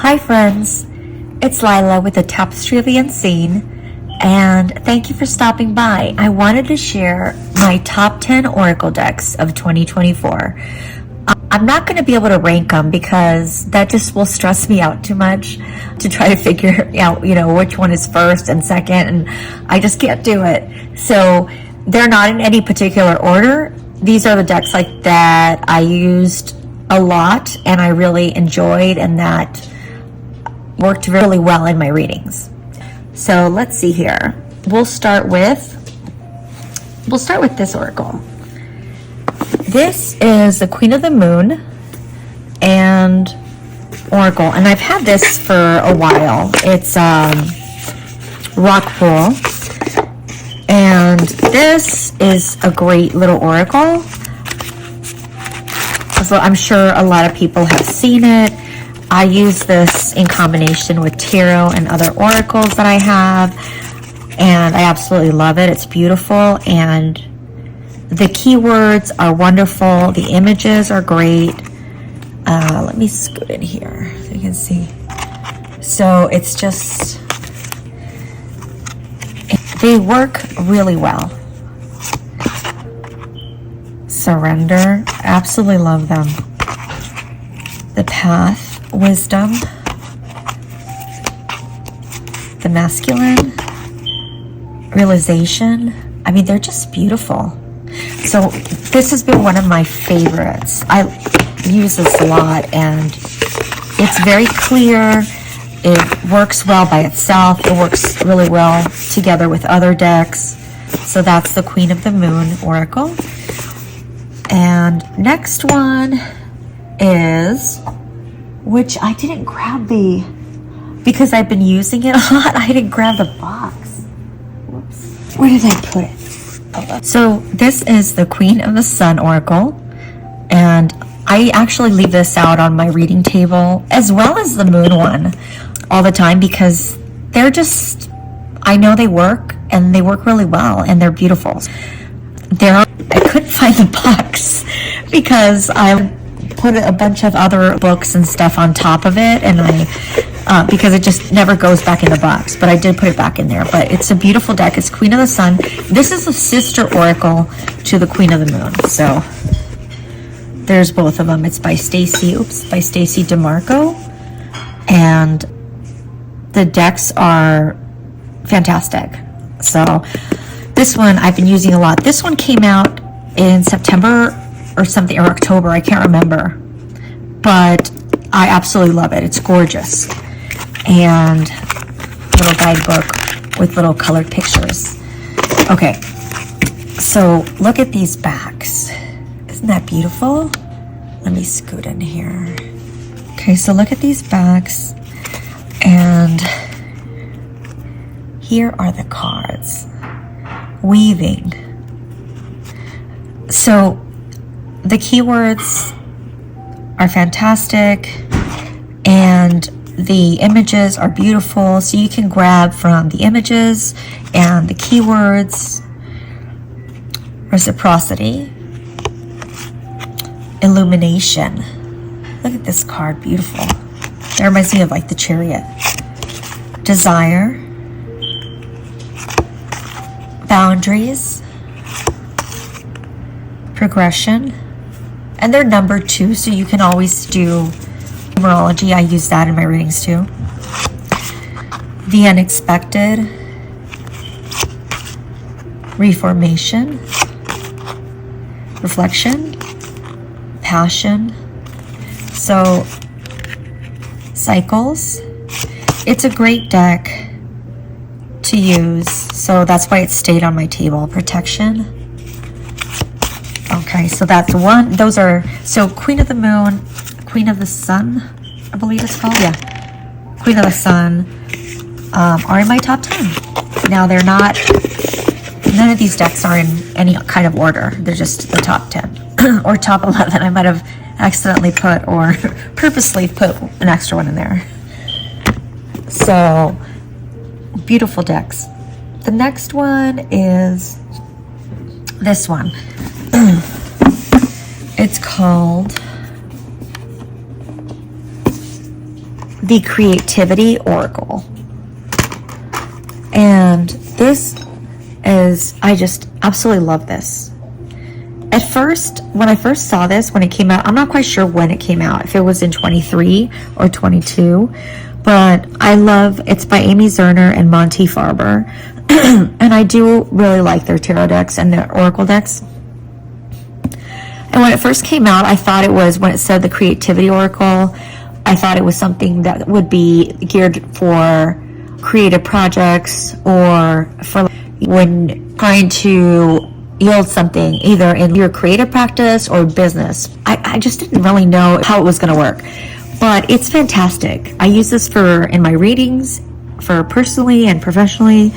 Hi friends, it's Lila with the Tapestry of the Unseen, and thank you for stopping by. I wanted to share my top 10 Oracle decks of 2024. I'm not going to be able to rank them because that just will stress me out too much to try to figure out, which one is first and second, and I just can't do it. So they're not in any particular order. These are the decks that I used a lot and I really enjoyed and that worked really well in my readings. So let's see here. We'll start with this oracle. This is the Queen of the Moon and oracle, and I've had this for a while. It's rock pool, and this is a great little oracle. So I'm sure a lot of people have seen it. I use this in combination with tarot and other oracles that I have, and I absolutely love it. It's beautiful, and the keywords are wonderful. The images are great. Let me scoot in here so you can see. So it's just, they work really well. Surrender, absolutely love them. The Path, Wisdom, the Masculine, Realization. I mean, they're just beautiful. So this has been one of my favorites. I use this a lot, and it's very clear. It works well by itself. It works really well together with other decks. So that's the Queen of the Moon Oracle. And next one is, which I didn't grab because I've been using it a lot. I didn't grab the box. Whoops. Where did I put it? So this is the Queen of the Sun Oracle, and I actually leave this out on my reading table as well as the Moon one all the time because they're just, I know they work and they work really well and they're beautiful. I couldn't find the box because I put a bunch of other books and stuff on top of it, and because it just never goes back in the box, but I did put it back in there. But it's a beautiful deck. It's Queen of the Sun. This is a sister oracle to the Queen of the Moon. So there's both of them. It's by Stacy DeMarco, and the decks are fantastic. So this one I've been using a lot. This one came out in September or something, or October, I can't remember, but I absolutely love it. It's gorgeous, and little guidebook with little colored pictures. Okay, so look at these backs. Isn't that beautiful? Let me scoot in here. Okay, so look at these backs, and here are the cards. Weaving. So the keywords are fantastic, and the images are beautiful, so you can grab from the images and the keywords. Reciprocity, illumination. Look at this card, beautiful. That reminds me of the Chariot. Desire, boundaries, progression, and they're numbered too, so you can always do numerology. I use that in my readings too. The unexpected, reformation, reflection, passion. So cycles. It's a great deck to use, so that's why it stayed on my table. Protection. Okay, so that's one. Those are, so Queen of the Moon, Queen of the Sun, I believe it's called. Yeah, Queen of the Sun are in my top 10. Now they're not, none of these decks are in any kind of order. They're just the top 10 or top 11. I might have accidentally put or purposely put an extra one in there. So beautiful decks. The next one is this one. It's called the Creativity Oracle. And this is, I just absolutely love this. At first, when I first saw this, when it came out, I'm not quite sure when it came out, if it was in 23 or 22, but I love, it's by Amy Zerner and Monty Farber. And I do really like their tarot decks and their oracle decks. And when it first came out, I thought it was, when it said the Creativity Oracle, I thought it was something that would be geared for creative projects or for when trying to yield something either in your creative practice or business. I just didn't really know how it was going to work, but it's fantastic. I use this in my readings, for personally and professionally.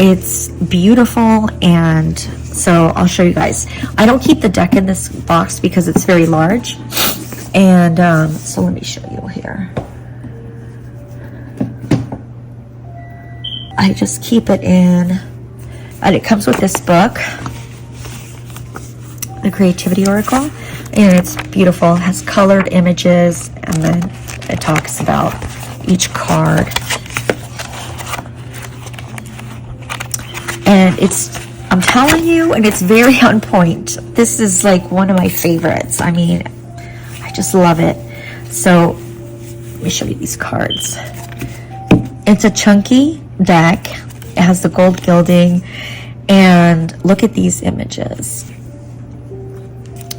It's beautiful, and so I'll show you guys. I don't keep the deck in this box because it's very large, and so let me show you here. I just keep it in, and it comes with this book, the Creativity Oracle, and it's beautiful. It has colored images, and then it talks about each card. And I'm telling you, and it's very on point. This is like one of my favorites. I mean, I just love it. So let me show you these cards. It's a chunky deck. It has the gold gilding, and look at these images.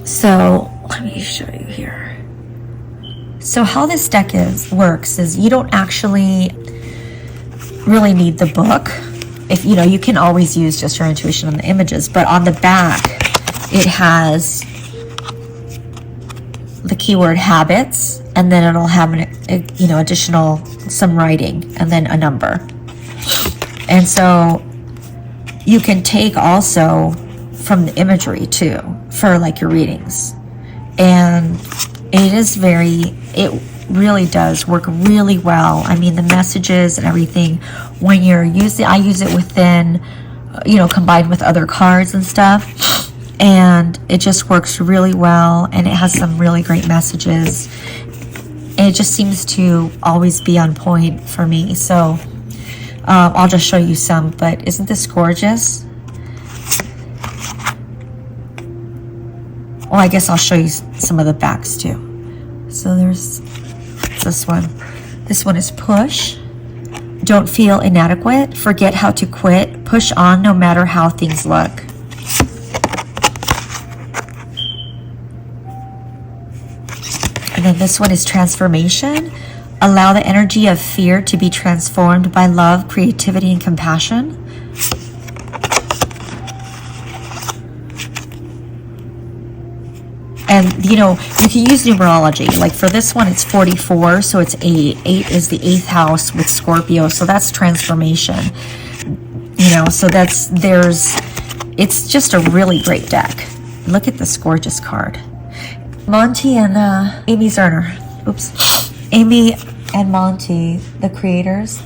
So let me show you here. So how this deck works is you don't actually really need the book. If you can always use just your intuition on the images, but on the back it has the keyword habits, and then it'll have additional some writing, and then a number. And so you can take also from the imagery too for like your readings, and it really does work really well. I mean, the messages and everything, when you're using, I use it within, combined with other cards and stuff, and it just works really well, and it has some really great messages. And it just seems to always be on point for me. So I'll just show you some, but isn't this gorgeous? Well, I guess I'll show you some of the backs too. So there's this one. This one is push. Don't feel inadequate. Forget how to quit. Push on no matter how things look. And then this one is transformation. Allow the energy of fear to be transformed by love, creativity, and compassion. And, you can use numerology. Like for this one, it's 44, so it's 8. 8 is the 8th house with Scorpio, so that's transformation. So it's just a really great deck. Look at this gorgeous card. Monty and Amy Zerner. Oops. Amy and Monty, the creators.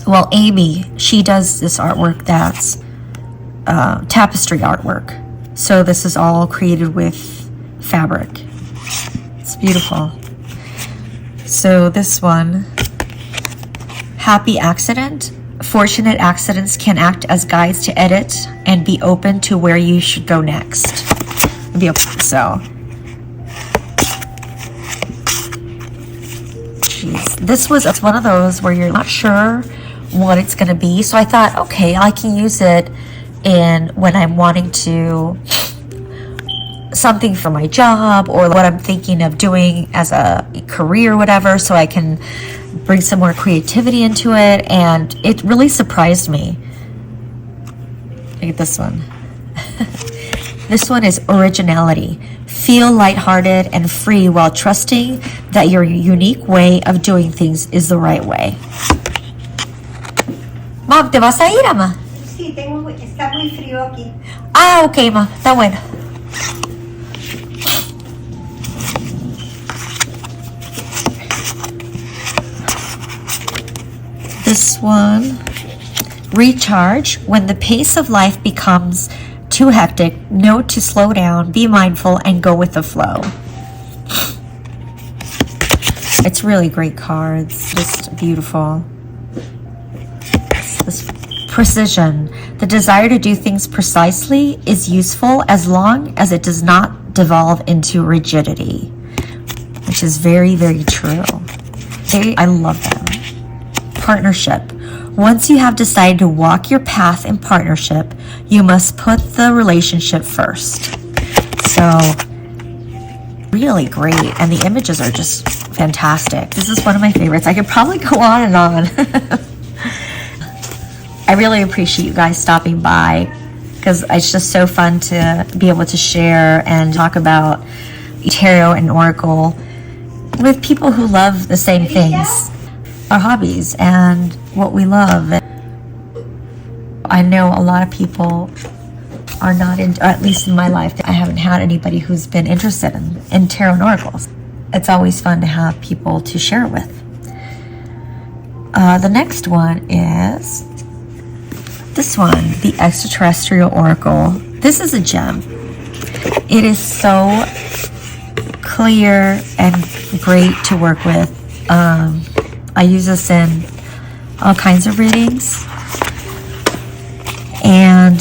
Well, Amy, she does this artwork that's tapestry artwork. So this is all created with fabric. It's beautiful. So this one, happy accident. Fortunate accidents can act as guides to edit and be open to where you should go next. So it's one of those where you're not sure what it's going to be. So I thought, okay, I can use it when I'm wanting to something for my job, or what I'm thinking of doing as a career, whatever, so I can bring some more creativity into it. And it really surprised me. Look at this one. This one is originality. Feel lighthearted and free while trusting that your unique way of doing things is the right way. Mom, ¿te vas a ir, ama? Sí, está muy frío aquí. Ah, ok, ma, está bueno. This one, recharge. When the pace of life becomes too hectic, know to slow down, be mindful, and go with the flow. It's really great cards, just beautiful. This precision. The desire to do things precisely is useful as long as it does not devolve into rigidity, which is very, very true. I love them. Partnership. Once you have decided to walk your path in partnership, you must put the relationship first. So, really great. And the images are just fantastic. This is one of my favorites. I could probably go on and on. I really appreciate you guys stopping by, because it's just so fun to be able to share and talk about tarot and oracle with people who love the same things, our hobbies and what we love. I know a lot of people are not in, or at least in my life, I haven't had anybody who's been interested in tarot and oracles. It's always fun to have people to share it with. The next one is this one, the Extraterrestrial Oracle. This is a gem. It is so clear and great to work with. I use this in all kinds of readings. And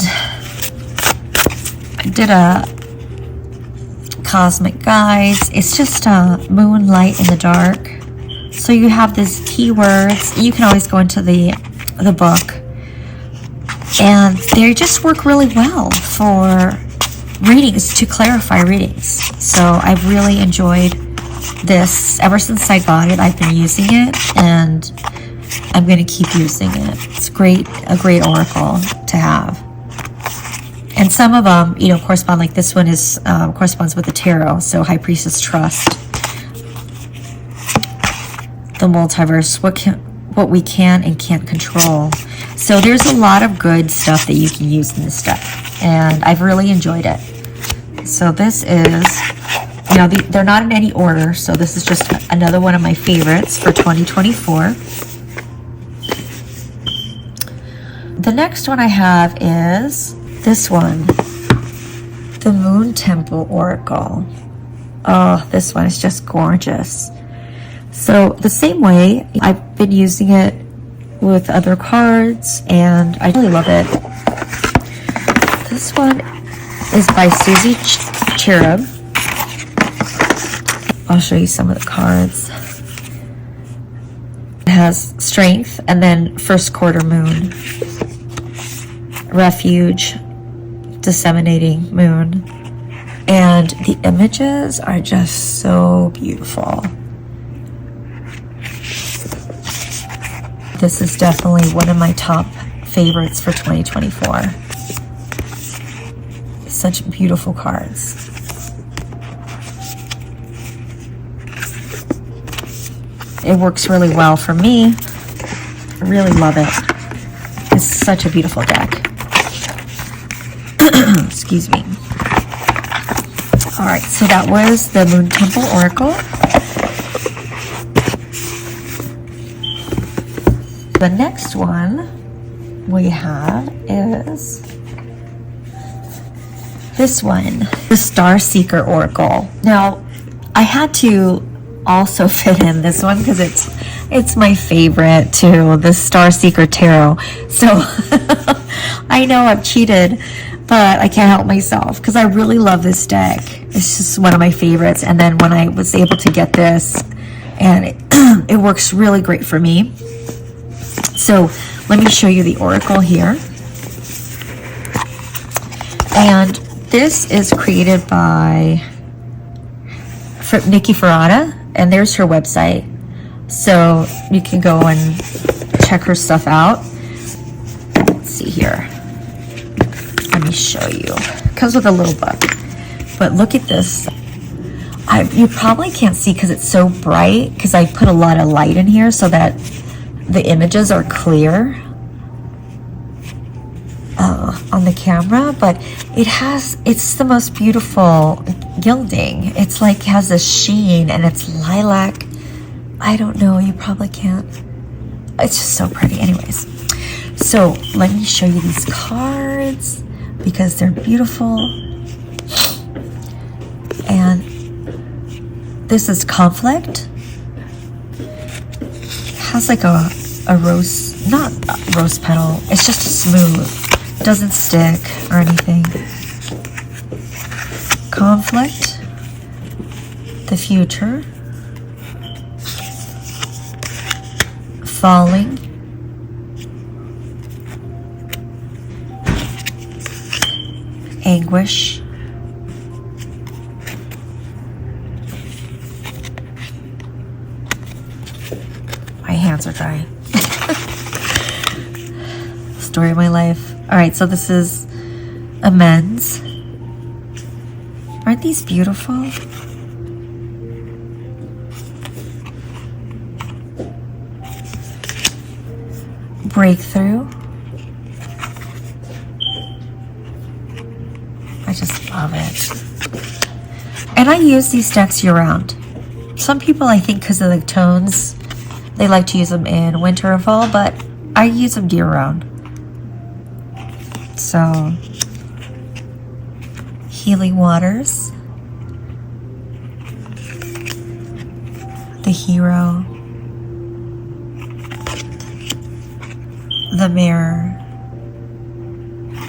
I did a Cosmic Guides. It's just a moonlight in the dark. So you have these keywords. You can always go into the book. And they just work really well for readings, to clarify readings. So I've really enjoyed this. Ever since I got it, I've been using it, and I'm going to keep using it. It's great, a great oracle to have. And some of them, you know, correspond, like this one is corresponds with the tarot. So High Priestess Trust, the multiverse, what we can and can't control. So there's a lot of good stuff that you can use in this deck, and I've really enjoyed it. So this is, you know, they're not in any order, so this is just another one of my favorites for 2024. The next one I have is this one, the Moon Temple Oracle. Oh, this one is just gorgeous. So the same way, I've been using it with other cards, and I really love it. This one is by Susie Cherub. I'll show you some of the cards. It has Strength, and then First Quarter Moon, Refuge, Disseminating Moon, and the images are just so beautiful. This is definitely one of my top favorites for 2024. Such beautiful cards. It works really well for me. I really love it. It's such a beautiful deck. Excuse me. All right, so that was the Moon Temple Oracle. The next one we have is this one, the Star Seeker Oracle. Now, I had to also fit in this one because it's my favorite too, the Star Seeker Tarot. So I know I've cheated, but I can't help myself because I really love this deck. It's just one of my favorites. And then when I was able to get this, and it works really great for me. So let me show you the oracle here. And this is created by Nikki Ferrata, and there's her website. So you can go and check her stuff out. Let's see here. Let me show you. It comes with a little book. But look at this. You probably can't see because it's so bright, because I put a lot of light in here so that the images are clear on the camera, but it's the most beautiful gilding. It's like has this sheen, and it's lilac. I don't know, you probably can't. It's just so pretty. Anyways, so let me show you these cards because they're beautiful. And this is Conflict, has like a rose, not a rose petal, it's just smooth. It doesn't stick or anything. Conflict, the future, falling, anguish, my hands are dry. Story of my life. All right, so this is amends. Aren't these beautiful? Breakthrough. I just love it. And I use these decks year round. Some people, I think because of the tones, they like to use them in winter or fall, but I use them year round. So, healing waters, the hero, the mirror.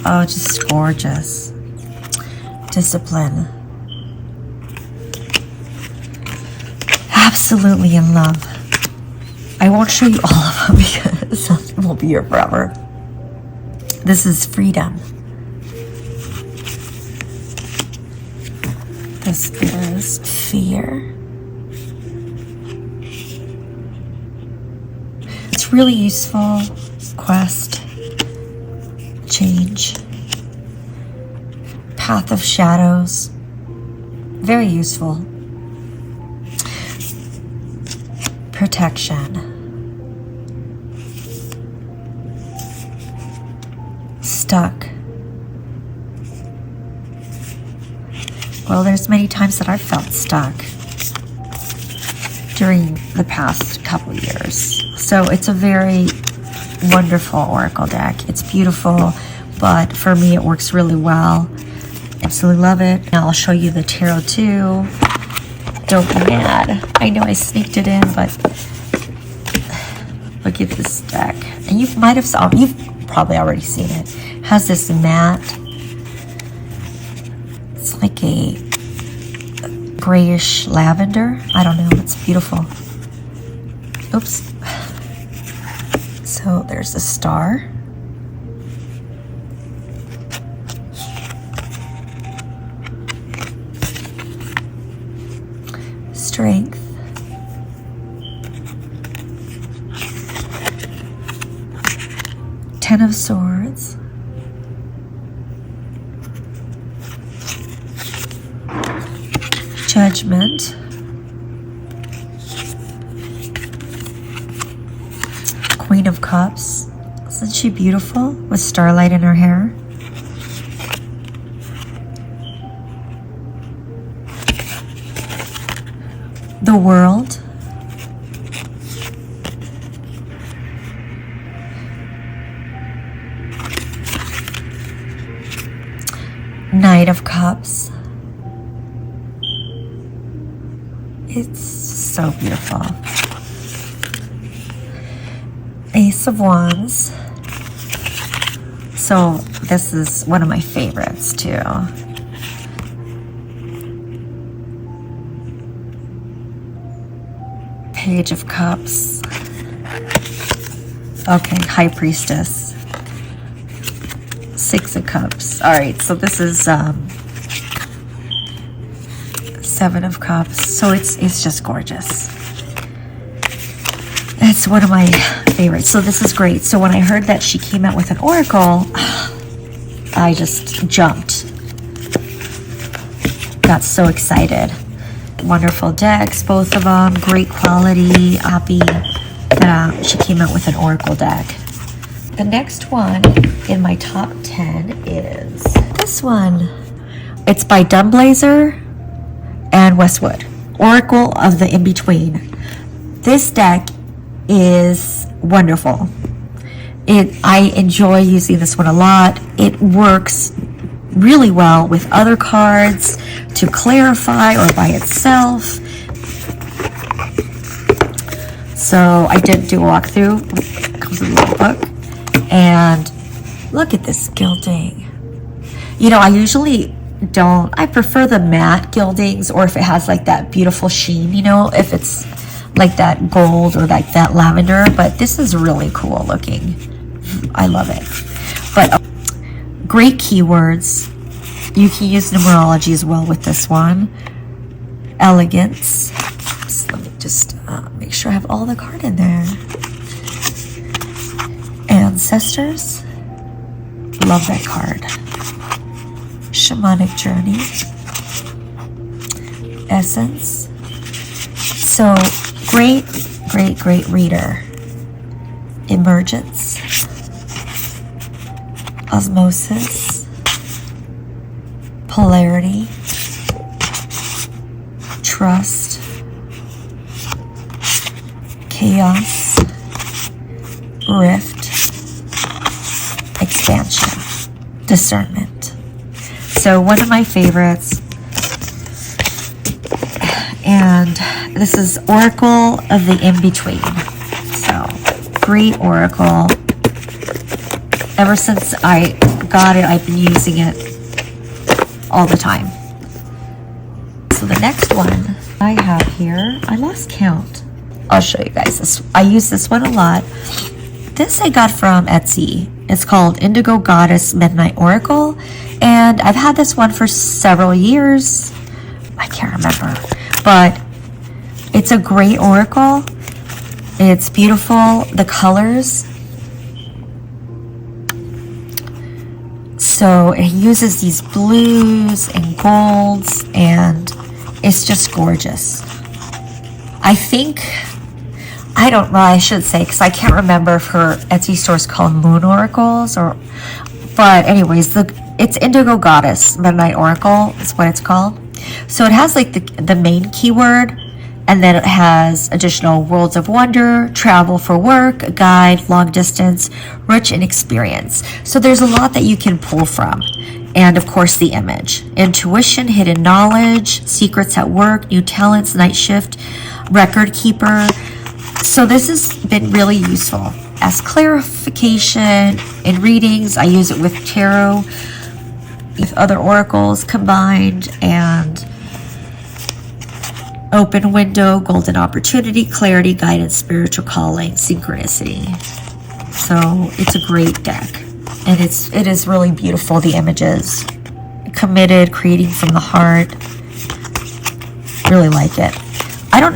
Oh, just gorgeous. Discipline. Absolutely in love. I won't show you all of them because it won't be here forever. This is freedom. This is fear. It's really useful. Quest. Change. Path of shadows. Very useful. Protection. Stuck. Well, there's many times that I've felt stuck during the past couple years. So it's a very wonderful oracle deck. It's beautiful, but for me it works really well. Absolutely love it. Now I'll show you the tarot too. Don't be mad. I know I sneaked it in, but look at this deck. And you might have saw, you've probably already seen it. It has this matte, it's like a grayish lavender. I don't know, it's beautiful. Oops. So there's a star. Strength. Ten of Swords. Judgment. Queen of Cups. Isn't she beautiful with starlight in her hair? The World. Knight of Cups. It's so beautiful. Ace of Wands. So this is one of my favorites too. Page of Cups. Okay, High Priestess. Six of Cups. All right, so this is Seven of Cups. So it's just gorgeous. It's one of my favorites. So this is great. So when I heard that she came out with an oracle, I just jumped. Got so excited. Wonderful decks, both of them, great quality. Happy that she came out with an oracle deck. The next one in my top 10 is this one. It's by Dunblazer and Westwood, Oracle of the In-Between. This deck is wonderful. I enjoy using this one a lot. It works really well with other cards to clarify or by itself. So I did do a walkthrough. It comes with a little book. And look at this gilding. You know, I usually don't, I prefer the matte gildings, or if it has like that beautiful sheen, you know, if it's like that gold or like that lavender, but this is really cool looking. I love it. But great keywords. You can use numerology as well with this one. Elegance. So let me just make sure I have all the card in there. Ancestors. Love that card. Shamanic journey. Essence. So great reader. Emergence. Osmosis. Polarity. Trust. Chaos. Rift. Expansion. Discernment. So one of my favorites, and this is Oracle of the In-Between. So great oracle. Ever since I got it, I've been using it all the time. So the next one I have here, I lost count. I'll show you guys this. I use this one a lot. This I got from Etsy. It's called Indigo Goddess Midnight Oracle, and I've had this one for several years. I can't remember, but it's a great oracle. It's beautiful, the colors. So it uses these blues and golds, and it's just gorgeous. I don't know, I should say, because I can't remember if her Etsy store is called Moon Oracles, but anyways, it's Indigo Goddess Midnight Oracle is what it's called. So it has like the main keyword, and then it has additional worlds of wonder, travel for work, guide, long distance, rich in experience. So there's a lot that you can pull from. And of course the image. Intuition, hidden knowledge, secrets at work, new talents, night shift, record keeper. So this has been really useful as clarification in readings. I use it with tarot, with other oracles combined, and open window, golden opportunity, clarity, guidance, spiritual calling, synchronicity. So it's a great deck, and it is really beautiful. The images, committed, creating from the heart. Really like it.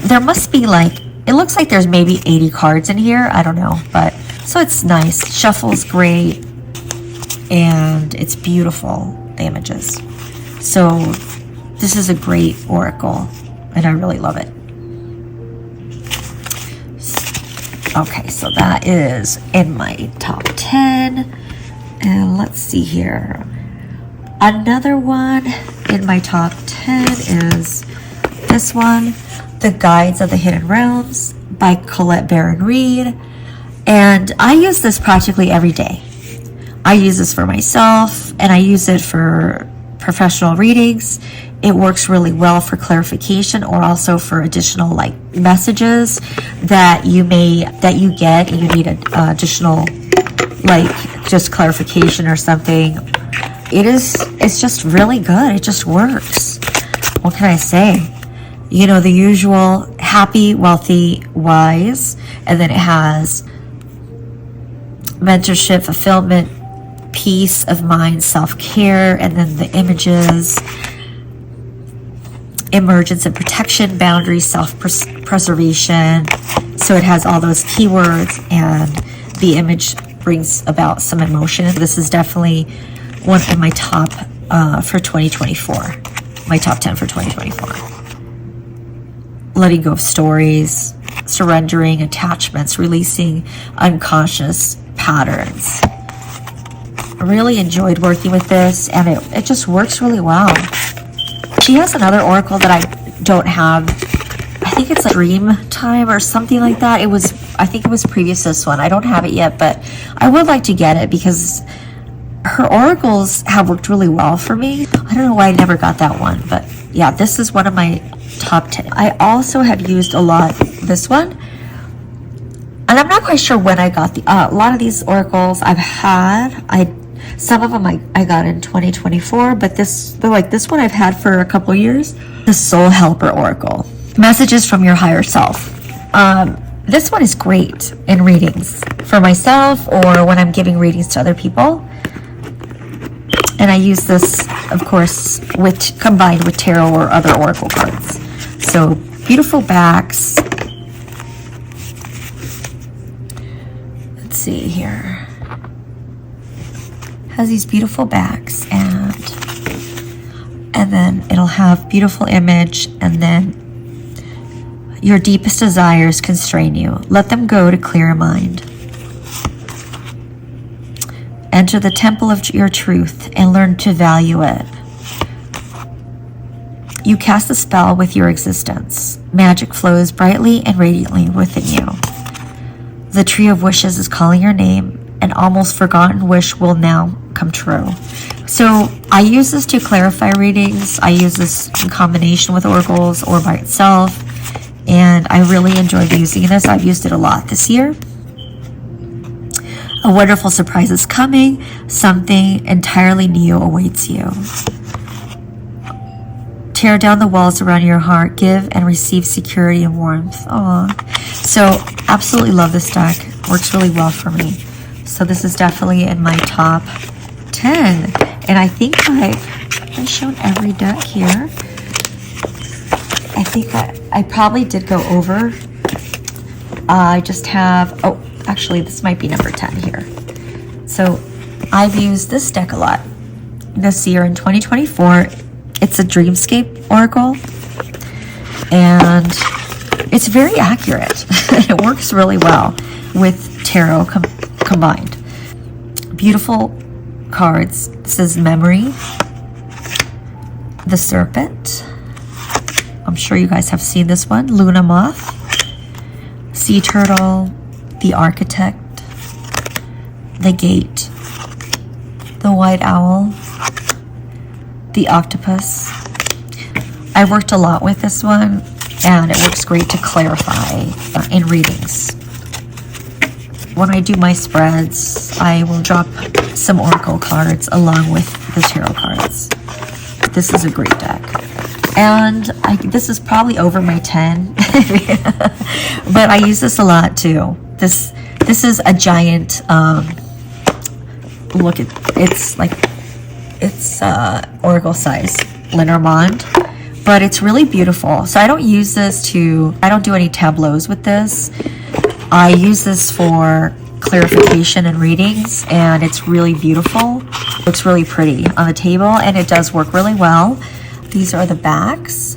There must be like, it looks like there's maybe 80 cards in here. I don't know, but so it's nice. Shuffle's great, and it's beautiful, the images. So this is a great oracle, and I really love it. Okay, so that is in my top 10. And let's see here. Another one in my top 10 is this one, The Guides of the Hidden Realms by Colette Baron Reed. And I use this practically every day. I use this for myself, and I use it for professional readings. It works really well for clarification, or also for additional like messages that you get and you need additional like just clarification or something. It's just really good. It just works. What can I say? You know, the usual happy, wealthy, wise, and then it has mentorship, fulfillment, peace of mind, self-care, and then the images, emergence and protection, boundaries, self-preservation. So it has all those keywords, and the image brings about some emotion. This is definitely one of my top for 2024. My top 10 for 2024. Letting go of stories, surrendering attachments, releasing unconscious patterns. I really enjoyed working with this, and it just works really well. She has another oracle that I don't have. I think it's like Dream Time or something like that. I think it was previous to this one. I don't have it yet, but I would like to get it because her oracles have worked really well for me. I don't know why I never got that one, but yeah, this is one of my top 10. I also have used a lot this one, And I'm not quite sure when I got a lot of these oracles some of them I got in 2024, but this one I've had for a couple years. The Soul Helper Oracle. Messages from your higher self. This one is great in readings for myself or when I'm giving readings to other people. And I use this, of course, combined with tarot or other oracle cards. So beautiful backs. Let's see here. Has these beautiful backs, and then it'll have beautiful image, and then your deepest desires constrain you. Let them go to clear your mind. Enter the temple of your truth and learn to value it. You cast a spell with your existence. Magic flows brightly and radiantly within you. The tree of wishes is calling your name. An almost forgotten wish will now come true. So I use this to clarify readings. I use this in combination with oracles or by itself. And I really enjoyed using this. I've used it a lot this year. A wonderful surprise is coming. Something entirely new awaits you. Tear down the walls around your heart. Give and receive security and warmth. Aww. So absolutely love this deck. Works really well for me. So this is definitely in my top 10. And I think I've shown every deck here. I think I probably did go over. I just have, oh, actually this might be number 10 here. So I've used this deck a lot this year in 2024. It's a Dreamscape Oracle. And it's very accurate. It works really well with tarot combined. Beautiful cards. This is Memory, the Serpent. I'm sure you guys have seen this one. Luna Moth, Sea Turtle, the Architect, the Gate, the White Owl, the Octopus. I worked a lot with this one, and it works great to clarify in readings. When I do my spreads, I will drop some oracle cards along with the tarot cards. This is a great deck. And this is probably over my 10, but I use this a lot too. This is a giant, look at, it's oracle size Lenormand, but it's really beautiful. So I don't use this I don't do any tableaus with this. I use this for clarification and readings, and it's really beautiful. Looks really pretty on the table, and it does work really well. These are the backs.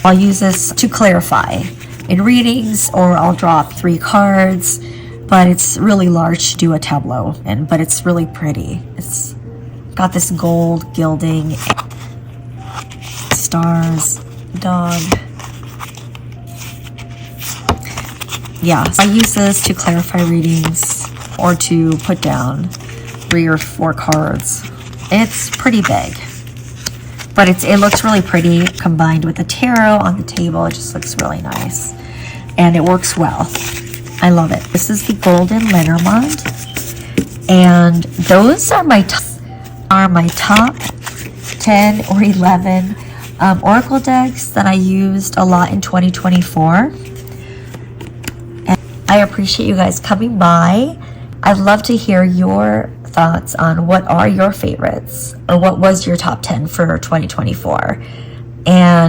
I'll use this to clarify in readings, or I'll drop 3 cards, but it's really large to do a tableau, but it's really pretty. It's got this gold gilding, stars, dog. Yeah, so I use this to clarify readings or to put down 3 or 4 cards. It's pretty big, but it looks really pretty combined with the tarot on the table. It just looks really nice, and it works well. I love it. This is the Golden Lenormand, and those are my top 10 or 11 oracle decks that I used a lot in 2024. I appreciate you guys coming by. I'd love to hear your thoughts on what are your favorites, or what was your top 10 for 2024,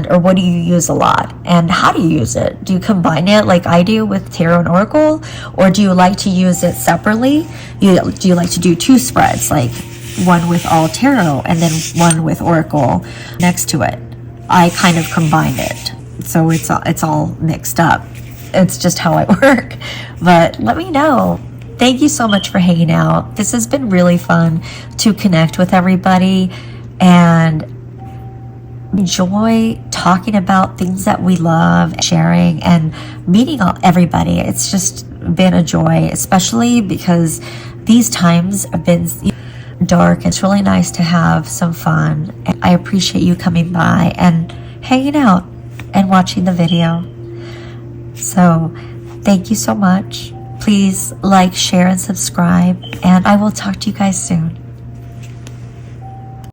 or what do you use a lot, and how do you use it? Do you combine it like I do with tarot and oracle, or do you like to use it separately? Do you like to do 2 spreads, like one with all tarot and then one with oracle next to it? I kind of combine it, so it's all mixed up. It's just how I work. But let me know. Thank you so much for hanging out. This has been really fun to connect with everybody and enjoy talking about things that we love, sharing and meeting everybody. It's just been a joy, especially because these times have been dark. It's really nice to have some fun. And I appreciate you coming by and hanging out and watching the video. So Thank you so much. Please like, share, and subscribe, and I will talk to you guys soon.